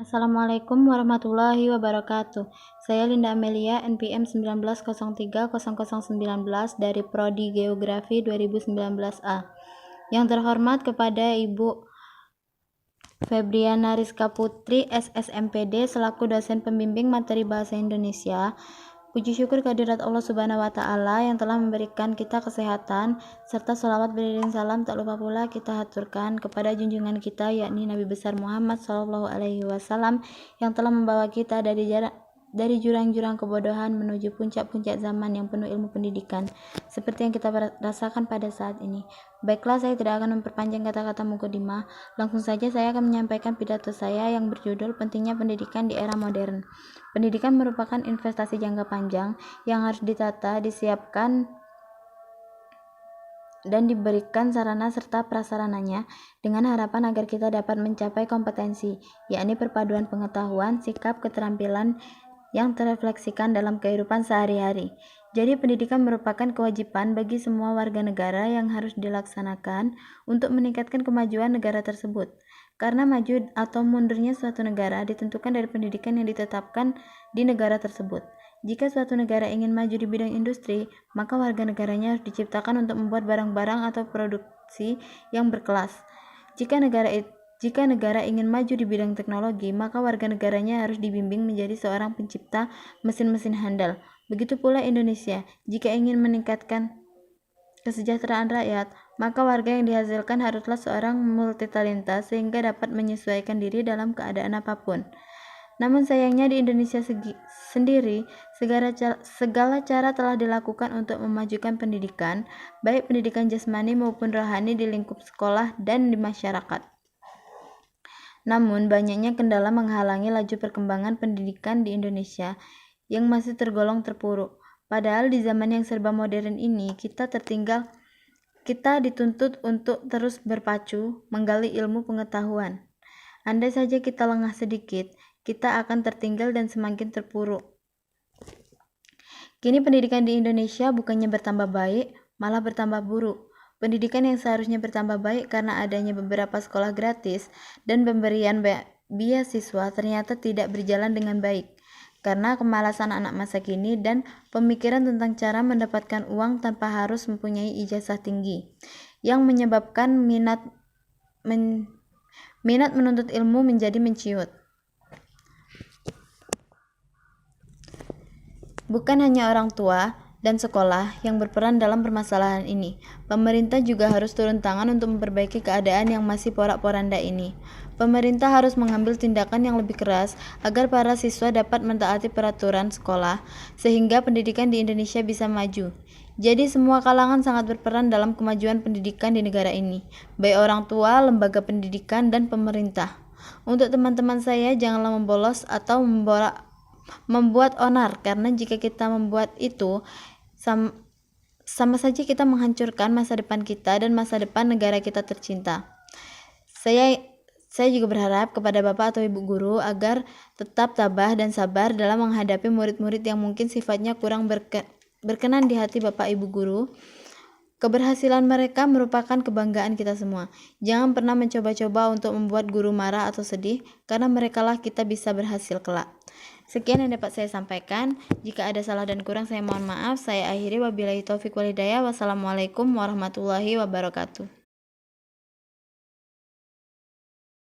Assalamualaikum warahmatullahi wabarakatuh. Saya Linda Amelia, NPM 19030019 dari Prodi Geografi 2019A. Yang terhormat kepada Ibu Febriana Rizka Putri, SSMPD, selaku dosen pembimbing materi Bahasa Indonesia. Puji syukur kehadirat Allah Subhanahu wa Ta'ala yang telah memberikan kita kesehatan, serta sholawat beriring salam tak lupa pula kita haturkan kepada junjungan kita, yakni Nabi besar Muhammad SAW, yang telah membawa kita dari jurang-jurang kebodohan menuju puncak-puncak zaman yang penuh ilmu pendidikan, seperti yang kita rasakan pada saat ini. Baiklah, saya tidak akan memperpanjang kata-kata mukadimah. Langsung saja saya akan menyampaikan pidato saya yang berjudul Pentingnya Pendidikan di Era Modern. Pendidikan merupakan investasi jangka panjang yang harus ditata, disiapkan, dan diberikan sarana serta prasarananya dengan harapan agar kita dapat mencapai kompetensi, yakni perpaduan pengetahuan, sikap, keterampilan yang terrefleksikan dalam kehidupan sehari-hari. Jadi pendidikan merupakan kewajiban bagi semua warga negara yang harus dilaksanakan untuk meningkatkan kemajuan negara tersebut. Karena maju atau mundurnya suatu negara ditentukan dari pendidikan yang ditetapkan di negara tersebut. Jika suatu negara ingin maju di bidang industri, maka warga negaranya harus diciptakan untuk membuat barang-barang atau produksi yang berkelas. Jika negara ingin maju di bidang teknologi, maka warga negaranya harus dibimbing menjadi seorang pencipta mesin-mesin handal. Begitu pula Indonesia, jika ingin meningkatkan kesejahteraan rakyat, maka warga yang dihasilkan haruslah seorang multitalenta sehingga dapat menyesuaikan diri dalam keadaan apapun. Namun sayangnya di Indonesia sendiri, segala cara telah dilakukan untuk memajukan pendidikan, baik pendidikan jasmani maupun rohani di lingkup sekolah dan di masyarakat. Namun, banyaknya kendala menghalangi laju perkembangan pendidikan di Indonesia yang masih tergolong terpuruk. Padahal di zaman yang serba modern ini, kita dituntut untuk terus berpacu, menggali ilmu pengetahuan. Andai saja kita lengah sedikit, kita akan tertinggal dan semakin terpuruk. Kini pendidikan di Indonesia bukannya bertambah baik, malah bertambah buruk. Pendidikan yang seharusnya bertambah baik karena adanya beberapa sekolah gratis dan pemberian beasiswa ternyata tidak berjalan dengan baik karena kemalasan anak masa kini dan pemikiran tentang cara mendapatkan uang tanpa harus mempunyai ijazah tinggi yang menyebabkan minat menuntut ilmu menjadi menciut. Bukan hanya orang tua dan sekolah yang berperan dalam permasalahan ini. Pemerintah juga harus turun tangan untuk memperbaiki keadaan yang masih porak-poranda ini. Pemerintah harus mengambil tindakan yang lebih keras agar para siswa dapat mentaati peraturan sekolah sehingga pendidikan di Indonesia bisa maju. Jadi semua kalangan sangat berperan dalam kemajuan pendidikan di negara ini, baik orang tua, lembaga pendidikan, dan pemerintah. Untuk teman-teman saya, janganlah membolos atau membuat onar, karena jika kita membuat itu sama saja kita menghancurkan masa depan kita dan masa depan negara kita tercinta. Saya juga berharap kepada Bapak atau Ibu guru agar tetap tabah dan sabar dalam menghadapi murid-murid yang mungkin sifatnya kurang berkenan di hati Bapak Ibu guru. Keberhasilan mereka merupakan kebanggaan kita semua. Jangan pernah mencoba-coba untuk membuat guru marah atau sedih, karena merekalah kita bisa berhasil kelak. Sekian yang dapat saya sampaikan. Jika ada salah dan kurang, saya mohon maaf. Saya akhiri, wabillahi taufik wal hidayah. Wassalamualaikum warahmatullahi wabarakatuh.